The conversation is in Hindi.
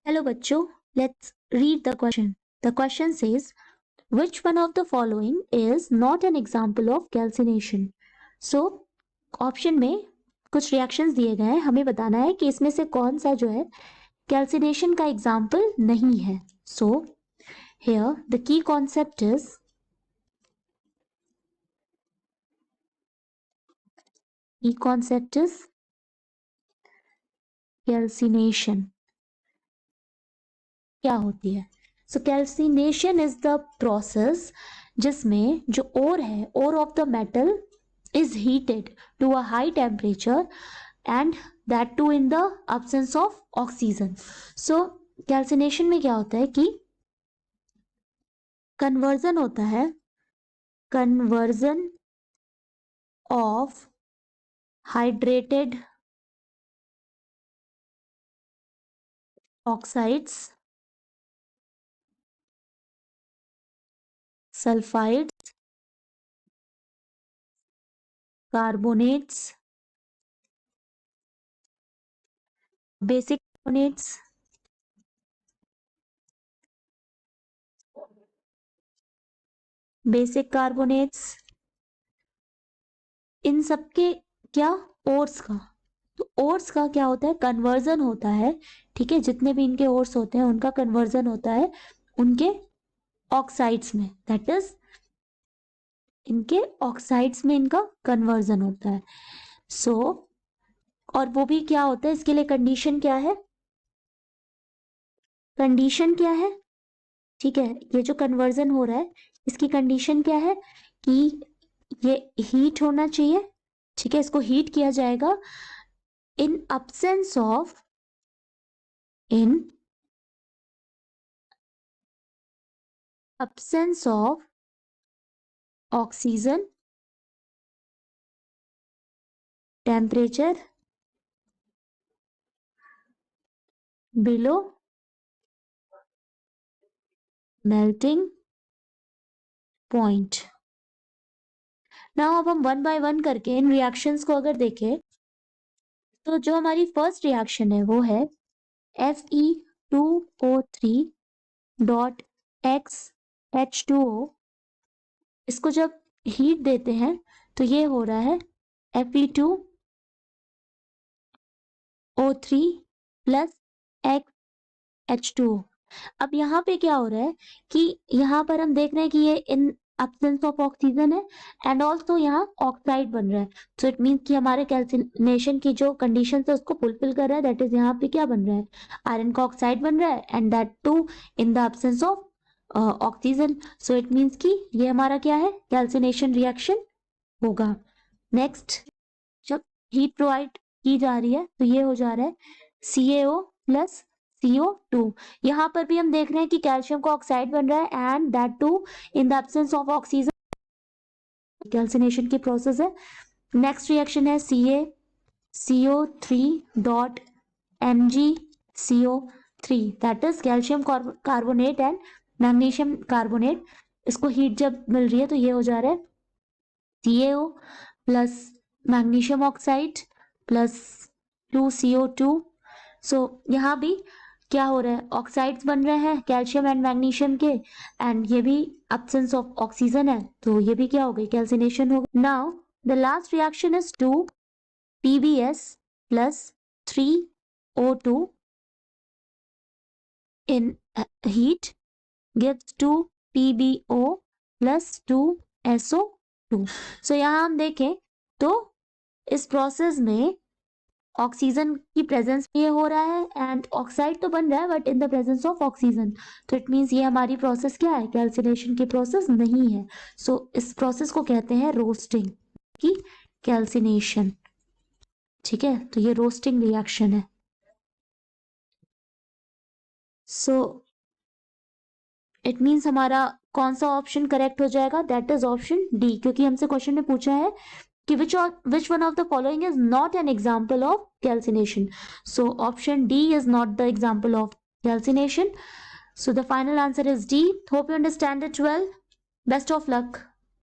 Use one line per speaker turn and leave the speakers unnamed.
Hello bachcho, let's read the question. The question says, which one of the following is not an example of calcination? So, option में कुछ रिएक्शंस दिए गए हैं, हमें बताना है कि इसमें से कौन सा जो है कैल्सिनेशन का एग्जाम्पल नहीं है. So here the key concept is calcination. क्या होती है? So calcination is the process जिसमें जो ओर है, ore of the metal is heated to a high temperature and that too in the absence of oxygen. So calcination में क्या होता है कि conversion होता है, conversion of hydrated oxides, sulfides, carbonates, basic carbonates, इन सबके क्या ओर्स का. तो ओर्स का क्या होता है? कन्वर्जन होता है. ठीक है, जितने भी इनके ओर्स होते हैं उनका कन्वर्जन होता है उनके ऑक्साइड्स में. दैट इज इनके ऑक्साइड्स में इनका कन्वर्जन होता है. सो और वो भी क्या होता है, इसके लिए कंडीशन क्या है? कंडीशन क्या है? ठीक है, ये जो कन्वर्जन हो रहा है इसकी कंडीशन क्या है कि ये हीट होना चाहिए. ठीक है, इसको हीट किया जाएगा इन absence of oxygen, temperature below melting point. Now अब हम वन बाय वन करके इन रिएक्शंस को अगर देखें तो जो हमारी फर्स्ट रिएक्शन है वो है Fe2O3.XH2O. इसको जब हीट देते हैं तो ये हो रहा है Fe2O3 प्लस H2O. अब यहाँ पे क्या हो रहा है कि यहाँ पर हम देख रहे हैं कि ये इन absence ऑफ ऑक्सीजन है एंड ऑल्सो यहाँ ऑक्साइड बन रहा है. सो इट मीन्स कि हमारे कैल्सिनेशन की जो कंडीशन है उसको फुलफिल कर रहा है. दैट इज यहाँ पे क्या बन रहा है? आयरन का ऑक्साइड बन रहा है and that too in the absence of oxygen. So it means कि ये हमारा क्या है? कैल्सिनेशन रिएक्शन होगा. नेक्स्ट, जब हीट प्रोवाइड की जा रही है तो ये हो जा रहा है CaO प्लस CO2. यहाँ पर भी हम देख रहे हैं कि कैल्शियम का ऑक्साइड बन रहा है and that too in the absence of oxygen. Calcination की प्रोसेस है. नेक्स्ट रिएक्शन है CaCO3.MgCO3. That is calcium carbonate and magnesium carbonate. इसको हीट जब मिल रही है तो ये हो जा रहा है CaO plus magnesium oxide plus 2CO2. सो यहाँ भी क्या हो रहा है? ऑक्साइड्स बन रहे हैं कैल्शियम एंड मैग्नीशियम के एंड ये भी एब्सेंस ऑफ ऑक्सीजन है तो ये भी क्या हो गई? कैल्सिनेशन हो गई. Now the last reaction is 2PbS plus 3O2 in heat gives 2PbO plus 2SO2. सो यहाँ हम देखें तो इस प्रोसेस में ऑक्सीजन की प्रेजेंस में ये हो रहा है एंड ऑक्साइड तो बन रहा है but in the presence of oxygen. तो इट मीन्स ये हमारी प्रोसेस क्या है? कैल्सिनेशन की प्रोसेस नहीं है. सो इस प्रोसेस को कहते हैं रोस्टिंग की कैल्सिनेशन. ठीक है, तो ये रोस्टिंग रिएक्शन है. सो इट मीन्स हमारा कौन सा ऑप्शन करेक्ट हो जाएगा? दैट इज ऑप्शन डी, क्योंकि हमसे क्वेश्चन में पूछा है कि which one of the following is not an example of calcination. So option D is not the example of calcination. So the final answer is D. Hope you understand it well. Best of luck.